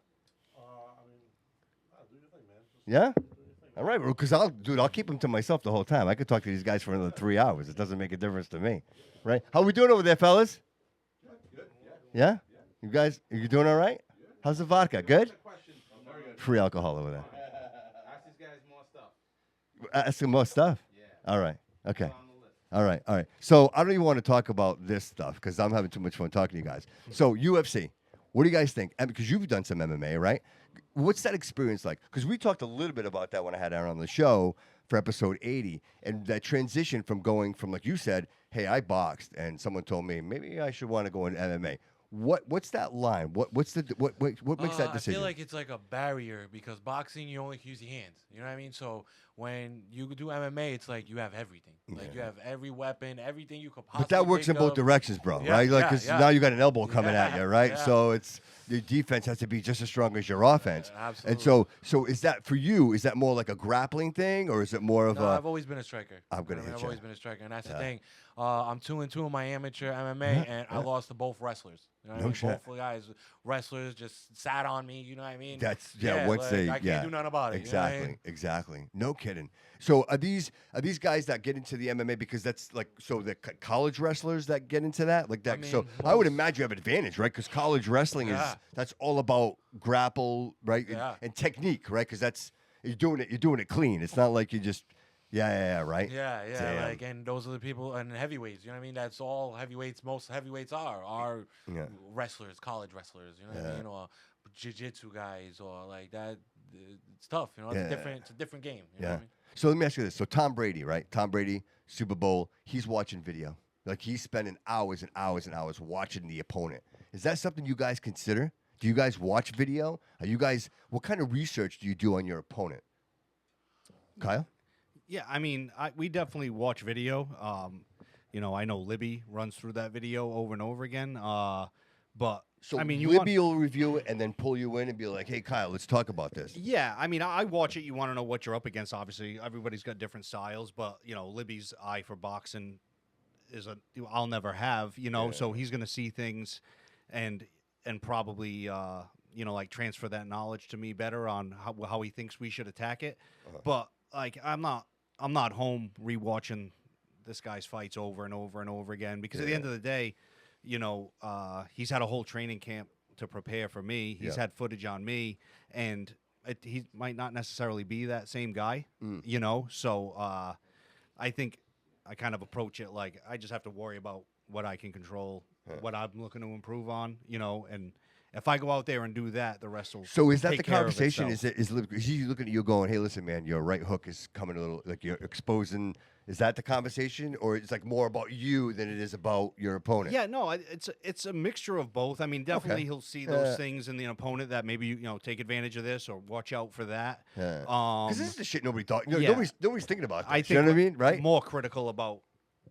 I mean, do your thing, man. Just Yeah. do your thing. All right, because I'll keep them to myself the whole time. I could talk to these guys for another 3 hours. It doesn't make a difference to me, right? How we doing over there, fellas? Good. Yeah? You guys, are you doing all right? How's the vodka? Good? Free alcohol over there. Ask these guys more stuff. Ask them more stuff? Yeah. All right. Okay. On the list. All right. So I don't even want to talk about this stuff because I'm having too much fun talking to you guys. So UFC, what do you guys think? Because you've done some MMA, right? What's that experience like? Because we talked a little bit about that when I had Aaron on the show for episode 80, and that transition from going from, like you said, hey, I boxed, and someone told me maybe I should want to go into MMA. What's that line? What makes that decision? I feel like it's like a barrier because boxing, you only use your hands. You know what I mean? So when you do MMA, it's like you have everything. Like you have every weapon, everything you could possibly. But that works in think both of. directions, bro, Yeah, right? Like, yeah, 'cause yeah. now you got an elbow coming at you, right? Yeah. So it's your defense has to be just as strong as your offense. Absolutely. And so is that for you? Is that more like a grappling thing, or is it more of No, a? I've always been a striker. I'm gonna hit I've ya. always been a striker, and that's the thing. I'm 2-2 in my amateur MMA, and I lost to both wrestlers. You know what I No mean? shit. Both guys, wrestlers, just sat on me. You know what I mean? Once like, they I can't do nothing about it. Exactly, You know what I mean? exactly. No kidding. So are these guys that get into the MMA because that's like the college wrestlers that get into that like that? I So mean, I would most- imagine you have an advantage, right? Because college wrestling Yeah. that's all about grapple, right? Yeah. And technique, right? Because that's you're doing it clean. It's not like you just right? Yeah, Damn. like, and those are the people, and heavyweights, you know what I mean? That's all heavyweights, most heavyweights are Yeah. wrestlers, college wrestlers, you know what I mean? Or jiu-jitsu guys, or like that. It's tough, you know? Yeah. It's a different game, you know Yeah. what I mean? So let me ask you this. So Tom Brady, right? Tom Brady, Super Bowl, he's watching video. Like he's spending hours and hours and hours watching the opponent. Is that something you guys consider? Do you guys watch video? What kind of research do you do on your opponent? Kyle? Yeah, I mean, we definitely watch video. I know Libby runs through that video over and over again. But So I mean, Libby will review it and then pull you in and be like, hey, Kyle, let's talk about this. Yeah, I mean, I watch it. You want to know what you're up against. Obviously, everybody's got different styles, but Libby's eye for boxing is I'll never have. So he's gonna see things, and probably like transfer that knowledge to me better on how he thinks we should attack it. But like, I'm not home rewatching this guy's fights over and over and over again because at the end of the day, he's had a whole training camp to prepare for me. He's had footage on me, and he might not necessarily be that same guy, So I think I kind of approach it like I just have to worry about what I can control, what I'm looking to improve on, and if I go out there and do that, the rest will. So is that take the care of conversation? itself. Is he looking at you going, hey, listen, man, your right hook is coming a little, like you're exposing. Is that the conversation? Or it's like more about you than it is about your opponent? Yeah, no, it's a mixture of both. I mean, definitely he'll see those things in the opponent that maybe take advantage of this or watch out for that. Because this is the shit nobody thought. yeah. Nobody's thinking about this. I think You know what I mean? Right? more critical about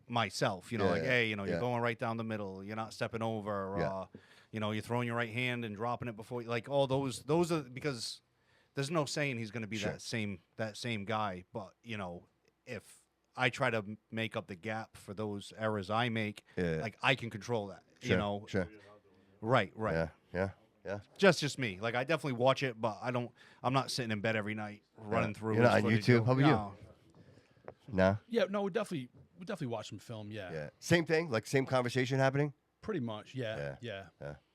myself. Like, Yeah, hey, yeah. you're going right down the middle. You're not stepping over. Yeah. You're throwing your right hand and dropping it before. Like all those are because there's no saying he's going to be Sure. that same guy. But if I try to make up the gap for those errors I make, like I can control that. Sure. Sure. Right. Yeah. Just me. Like I definitely watch it, but I'm not sitting in bed every night running through. You're not his on footage. YouTube? How about you? No. No? Yeah, no, we definitely watch some film. Yeah, Yeah. Same thing? Like same conversation happening? pretty much. Yeah. Yeah.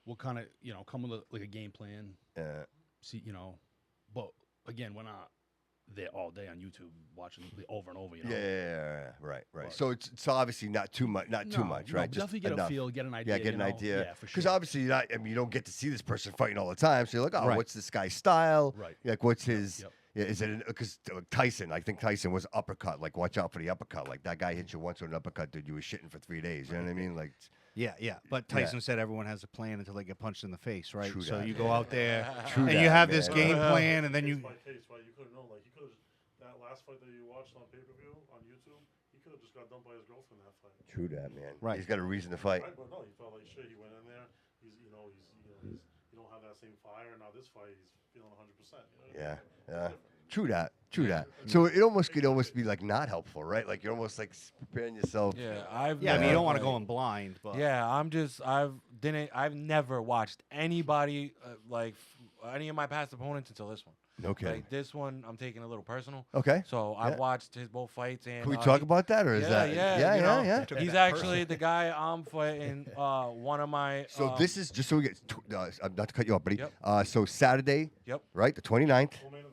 We'll kind of come with a game plan. See, but again, we're not there all day on YouTube watching it over and over. Yeah. Right. But- So it's obviously not too much. Not too much, right? No, definitely get enough. a feel, get an idea. Yeah, get an idea. Yeah, for Because sure. obviously, you don't get to see this person fighting all the time. So you're like, oh, Right. what's this guy's style? Right. Like, what's his? Yep. Yeah, is it because Tyson? I think Tyson was uppercut. Like, watch out for the uppercut. Like that guy hit you once with an uppercut, dude. You were shitting for 3 days. You know what I mean? Like, Yeah. But Tyson said everyone has a plan until they get punched in the face, right? True so that, you go out there True and that, you have this man. game plan, and then you. Case by case, right? You could have known, like, you could have that last fight that you watched on pay-per-view on YouTube. He could have just got dumped by his girlfriend in that fight. true that, man. Right. He's got a reason to fight. Right, but no, he felt like shit. He went in there. You don't have that same fire. Now this fight, he's feeling 100%. Yeah. True that. So it could almost be like not helpful, right? Like you're almost like preparing yourself. Yeah, I've Yeah, I mean, never, you don't want to like- go in blind, but Yeah, I've never watched anybody any of my past opponents until this one. No kidding. Like this one, I'm taking a little personal. Okay. So Yeah. I've watched his both fights, and Can we talk about that, or is yeah, that? yeah, you know, yeah. Took He's that actually the guy I'm fighting. One of my. So this is just so we get. Not to cut you off, buddy. Yep. So Saturday, Yep. right, the 29th, Co-main event.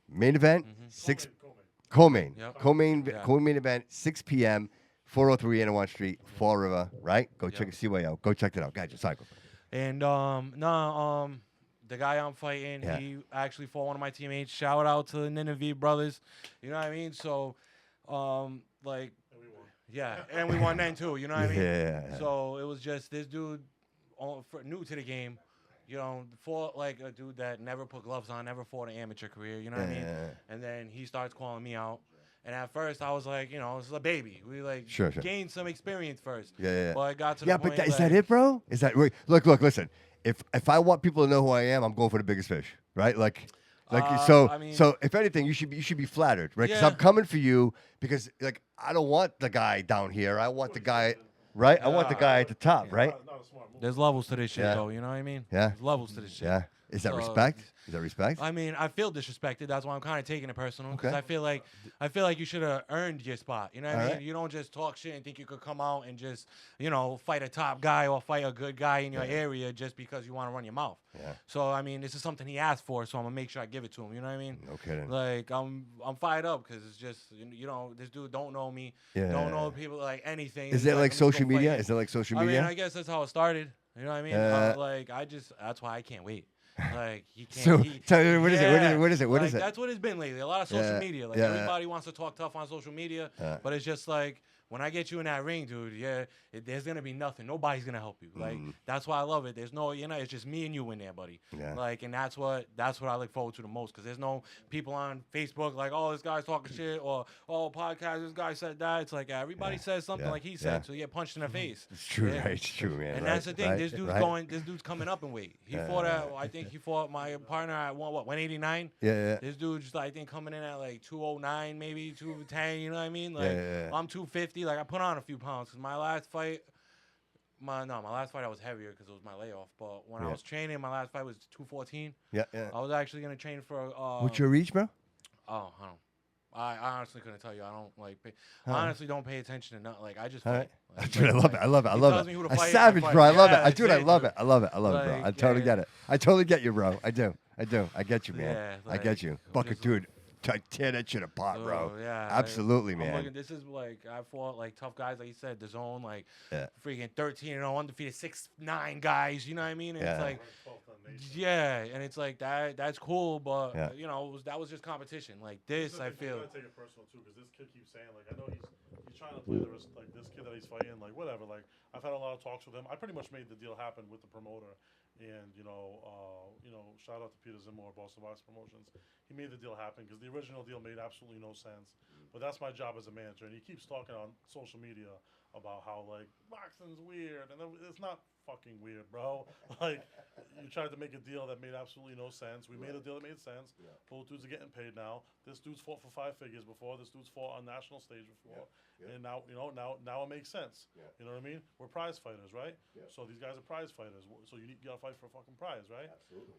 main event, Mm-hmm. 6 Co-main. co-main, Yep. co-main, Yeah. co-main event, 6 p.m., 403 Anawan Street, Fall River, right? Go check Yep. CYO. Go check that out. Gotcha. Cycle. And the guy I'm fighting, Yeah. he actually fought one of my teammates. Shout out to the Nineveh brothers. You know what I mean? So, like, And we won. yeah, and we won then too. You know what I mean? Yeah. So it was just this dude, new to the game, you know, fought like a dude that never put gloves on, never fought an amateur career. You know what I mean? And then he starts calling me out. And at first, I was like, you know, this is a baby. We like gained some experience first. Yeah. But it got to the point. But is that it, bro? Is that look? Listen. If I want people to know who I am, I'm going for the biggest fish, right? So if anything, you should be flattered, right? Because I'm coming for you because like I don't want the guy down here. I want the guy, right? I want the guy at the top, right? There's levels to this shit, though. You know what I mean? Yeah. There's levels to this shit. Yeah. Is that respect? Is that respect? I mean, I feel disrespected. That's why I'm kind of taking it personal. Because I feel like you should have earned your spot. You know what I mean? Right. You don't just talk shit and think you could come out and just, you know, fight a top guy or fight a good guy in your area just because you want to run your mouth. Yeah. So I mean, this is something he asked for, so I'm gonna make sure I give it to him. You know what I mean? No kidding. Like I'm fired up because it's just, you know, this dude don't know me, don't know people like anything. Is it like social media? Is it like social media? I mean, I guess that's how it started. You know what I mean? That's why I can't wait. Like he can't. So tell me, what is it? What is it? That's what it's been lately. A lot of social media. Like everybody wants to talk tough on social media, but it's just like when I get you in that ring, dude. There's gonna be nothing. Nobody's gonna help you. Like that's why I love it. There's no, it's just me and you in there, buddy. Yeah. Like, and that's what I look forward to the most because there's no people on Facebook like, oh, this guy's talking shit or oh, podcast, this guy said that. It's like everybody says something like he said, so you get punched in the face. It's true, right? It's true, man. And that's the thing. This dude's coming up in weight. He fought my partner at 189. Yeah. This dude's I think coming in at like 209, maybe 210. You know what I mean? Like I'm 250. Like I put on a few pounds because my last fight. My last fight I was heavier because it was my layoff. But when I was training, my last fight was 214. Yeah. I was actually gonna train for. What's your reach, bro? Oh, I don't. I honestly couldn't tell you. I don't like. I honestly don't pay attention to nothing. Like I just fight. Like, dude, I love it. I love it. A savage, bro. I love it. Dude, I love it. I love it, bro. Like, I totally get it. I totally get you, bro. I do. I get you, man. Yeah, I get you. Bucket, dude. Tear that shit apart, bro. Yeah, absolutely, like, man. This is like I fought like tough guys, like you said, the zone, like freaking 13-0 undefeated 6'9" guys. You know what I mean? And it's like, and it's like that's cool, but you know, that was just competition. Like this, I feel. You gotta take it personal too, because this kid keeps saying like, I know he's trying to play the risk, like this kid that he's fighting, like whatever. Like I've had a lot of talks with him. I pretty much made the deal happen with the promoter. And shout out to Peter Zimmer, Boston Box Promotions. He made the deal happen because the original deal made absolutely no sense. But that's my job as a manager, and he keeps talking on social media about how like boxing's weird, and it's not fucking weird, bro. Like you tried to make a deal that made absolutely no sense. We made a deal that made sense. Both dudes are getting paid now. This dude's fought for 5 figures before. This dude's fought on national stage before. And now now it makes sense. You know what I mean? We're prize fighters, right? So these guys are prize fighters. So you gotta fight for a fucking prize, right? Absolutely.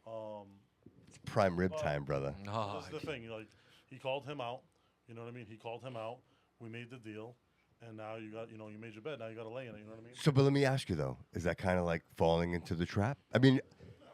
It's prime rib time, brother. This is the thing. Like he called him out. You know what I mean? He called him out. We made the deal. And now you got, you made your bed. Now you got to lay in it. You know what I mean? So, but let me ask you though: is that kind of like falling into the trap? I mean,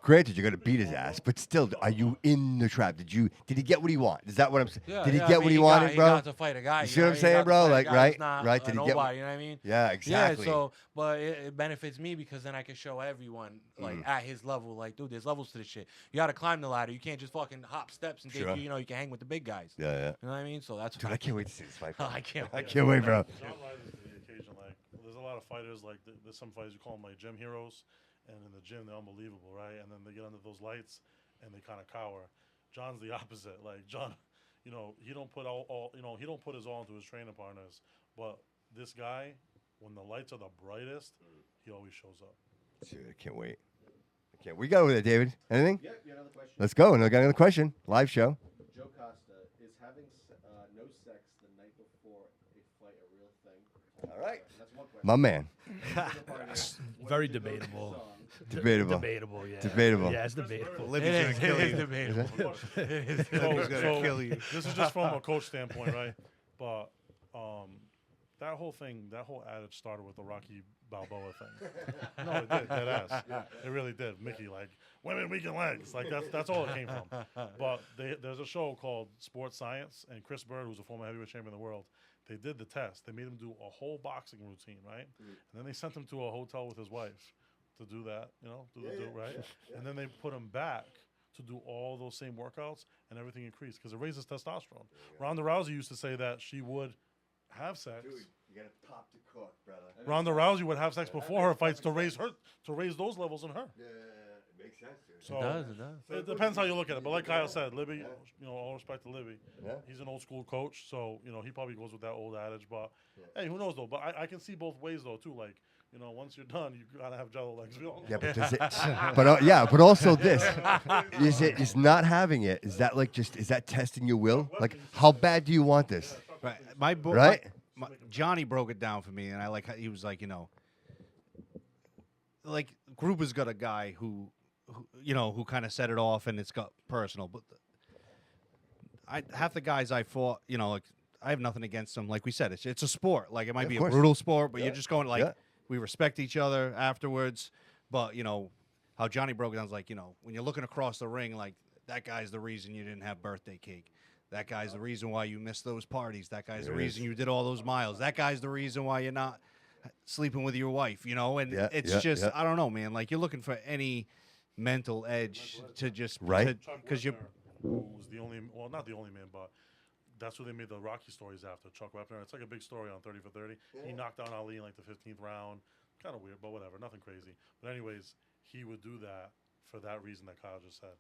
granted, you're gonna beat his ass, but still, are you in the trap? Did he get what he wanted? Is that what I'm saying? Yeah, did he get what he wanted, bro? He got to fight a guy. You see what I'm saying, bro? Like, right? Did he get? You know what I mean? Yeah, exactly. Yeah. So, but it benefits me because then I can show everyone like at his level, like, dude, there's levels to this shit. You got to climb the ladder. You can't just fucking hop steps and think you can hang with the big guys. Yeah. You know what I mean? So that's. Dude, I can't wait to see this fight. I can't wait. I can't wait, bro. John rises to the occasion. Like, there's a lot of fighters. Like, there's some fighters you call them like gym heroes, and in the gym they're unbelievable, right? And then they get under those lights and they kind of cower. John's the opposite. Like John, he don't put he don't put his all into his training partners. But this guy, when the lights are the brightest, he always shows up. Dude, I can't wait. We got over there, David. Anything? Yeah, you got another question. Let's go. I got another question. Live show. Joe Costa, is having no sex the night before a fight a real thing? All right. That's one question. My man. Very debatable. Debatable. Debatable, yeah. Debatable. Yeah, it's debatable. It is debatable. He's gonna kill you. This is just from a coach standpoint, right? But that whole adage started with the Rocky Balboa thing. No, it did, dead ass. It really did. Mickey, like, women weaken legs. Like, that's all it came from. But there's a show called Sports Science, and Chris Bird, who's a former heavyweight champion of the world, they did the test. They made him do a whole boxing routine, right? And then they sent him to a hotel with his wife to do that, right? And then they put him back to do all those same workouts, and everything increased because it raises testosterone. Ronda Rousey used to say that she would have sex. Dude, you gotta pop the cork, brother. Ronda Rousey would have sex before her fights to raise those levels in her. Yeah, it makes So It does. it depends how you look at it. But like Kyle said, Libby, all respect to Libby. Yeah. He's an old school coach, so he probably goes with that old adage. But hey, who knows though? But I can see both ways though too. Like once you're done, you gotta have Jello legs. Yeah, but does it? But also this is not having it. Is that like is that testing your will? Like, how bad do you want this? Right. Right? Johnny broke it down for me, and I like how he was like, like Gruber's got a guy who kind of set it off, and it's got personal. But half the guys I fought, like I have nothing against them. Like we said, it's a sport. Like it might be a brutal sport, but you're just going like we respect each other afterwards. But how Johnny broke it down is like when you're looking across the ring, like that guy's the reason you didn't have birthday cake. That guy's the reason why you missed those parties. That guy's the reason you did all those miles. That guy's the reason why you're not sleeping with your wife. And it's just I don't know, man. Like you're looking for any mental edge to just because you're who's the only not the only man, but that's who they made the Rocky stories after. Chuck Wepner. It's like a big story on 30 for 30. He knocked down Ali in like the 15th round. Kind of weird, but whatever. Nothing crazy. But anyways, he would do that for that reason that Kyle just said.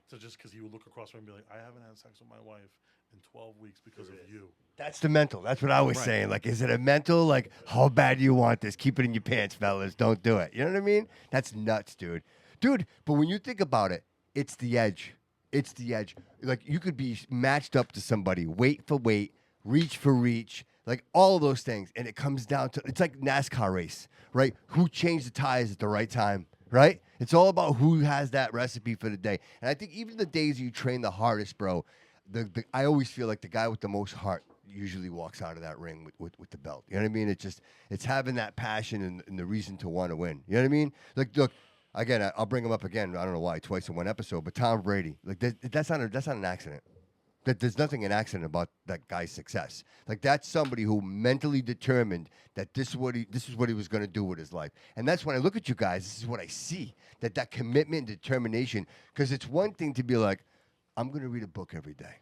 So just because he would look across the room and be like, I haven't had sex with my wife in 12 weeks because of you. That's the mental. That's what I was saying. Like, is it a mental? Like, how bad do you want this? Keep it in your pants, fellas. Don't do it. You know what I mean? That's nuts, dude. But when you think about it, it's the edge. It's the edge. Like, you could be matched up to somebody, weight for weight, reach for reach, like all of those things. And it comes down to, it's like NASCAR race, right? Who changed the tires at the right time, right? It's all about who has that recipe for the day. And I think even the days you train the hardest, bro, I always feel like the guy with the most heart usually walks out of that ring with the belt. You know what I mean? It's having that passion and the reason to want to win. You know what I mean? Like, look, again, I'll bring him up again. I don't know why, twice in one episode, but Tom Brady. Like, that's not an accident. There's nothing an accident about that guy's success. Like, that's somebody who mentally determined that this is what he was going to do with his life. And that's when I look at you guys, this is what I see, that commitment and determination. Because it's one thing to be like, I'm going to read a book every day,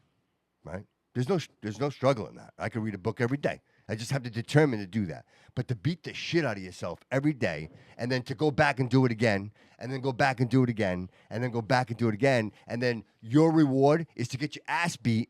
right? There's no struggle in that. I can read a book every day. I just have to determine to do that. But to beat the shit out of yourself every day, and then to go back and do it again, and then go back and do it again, and then go back and do it again, and then your reward is to get your ass beat,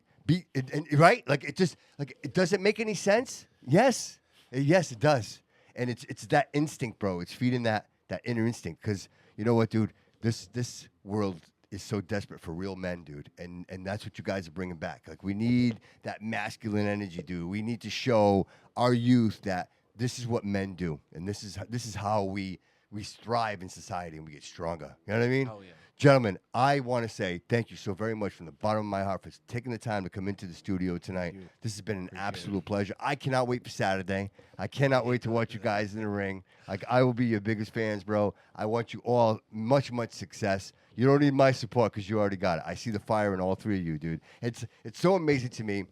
right? Like, it doesn't make any sense? Yes, it does. And it's that instinct, bro. It's feeding that inner instinct. Because you know what, dude? This world is so desperate for real men, dude, and that's what you guys are bringing back. Like, we need that masculine energy, dude. We need to show our youth that this is what men do, and this is how we thrive in society and we get stronger. You know what I mean? Oh, yeah. Gentlemen, I want to say thank you so very much from the bottom of my heart for taking the time to come into the studio tonight. This has been an absolute pleasure. I cannot wait for Saturday. I cannot wait to watch you guys in the ring. Like, I will be your biggest fans, bro. I want you all much success. You don't need my support because you already got it. I see the fire in all three of you, dude. It's so amazing to me.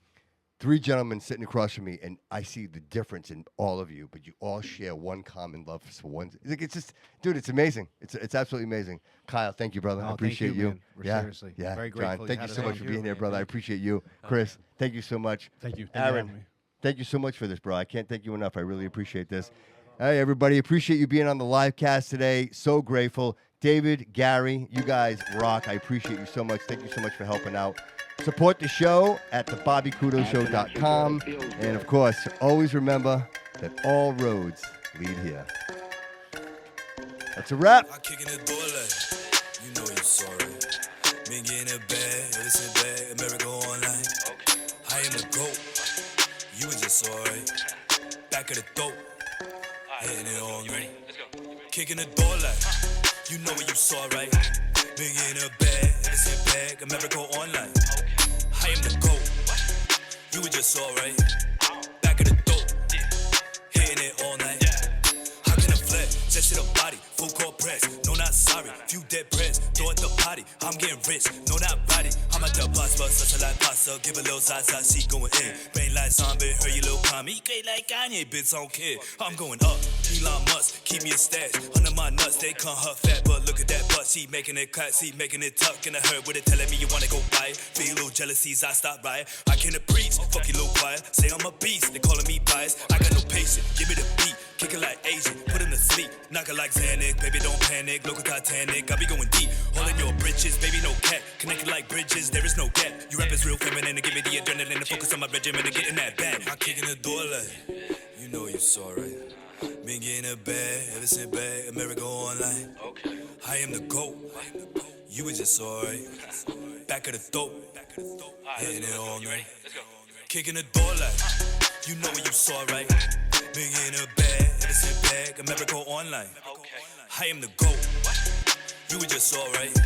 Three gentlemen sitting across from me, and I see the difference in all of you, but you all share one common love for one. It's just, dude, it's amazing. It's absolutely amazing. Kyle, thank you, brother. I appreciate you. Seriously. Yeah. Very grateful. John, thank you so much for being here, brother. I appreciate you. Chris, thank you so much. Thank you. Thank you for having me. Aaron, thank you so much for this, bro. I can't thank you enough. I really appreciate this. Hey, everybody. Appreciate you being on the live cast today. So grateful. David, Gary, you guys rock. I appreciate you so much. Thank you so much for helping out. Support the show at thebobbycoutoshow.com. And, of course, always remember that all roads lead here. That's a wrap. I kick in the door like, you know you're sorry. Been getting a bag, ever since bag, America Online. I am the GOAT. You was just alright. Back of the throat. Hitting it on me. Let's go. Kicking the door like, you know what you saw, right? Been getting a bag, ever since bag, America Online. I am the GOAT. You were just alright. Back of the throat. Hitting it all night. How can I flex? Just hit a body. Full court press. No, not sorry. Few dead press. Throw at the potty. I'm getting rich. No, not body. I'm at the boss, but such a like pasta. Give a little salsa. She going in. Rain like zombie. Heard you little commie. Great like Kanye. Bitch, I don't care. I'm going up. Elon Musk. Keep me a stash. Under my nuts. They can't her fat, but look at that butt. She making it cut. She making it tuck. In a herd with it. Telling me you wanna go buy it. Feel little jealousies. I stop by it. I can't preach. Fuck you little choir. Say I'm a beast. They calling me biased. I got no patience. Give me the beat. Kick it like Asian. Put him to sleep. Knock it like Xanax. Baby, don't panic. Look at Titanic. I be going deep. All in your britches, baby, no cap. Connected like bridges, there is no gap. You rappers real feminine and give me the adrenaline and focus on my regimen and getting that bag. I'm kicking the door like, you know you saw right. Been getting a bag ever since back America Online. I am the GOAT. You was just alright. Back of the throat. Hitting it all night. Kicking the door like, you know what you saw right. Been getting a bag ever since back America Online. I am the GOAT. You was just alright.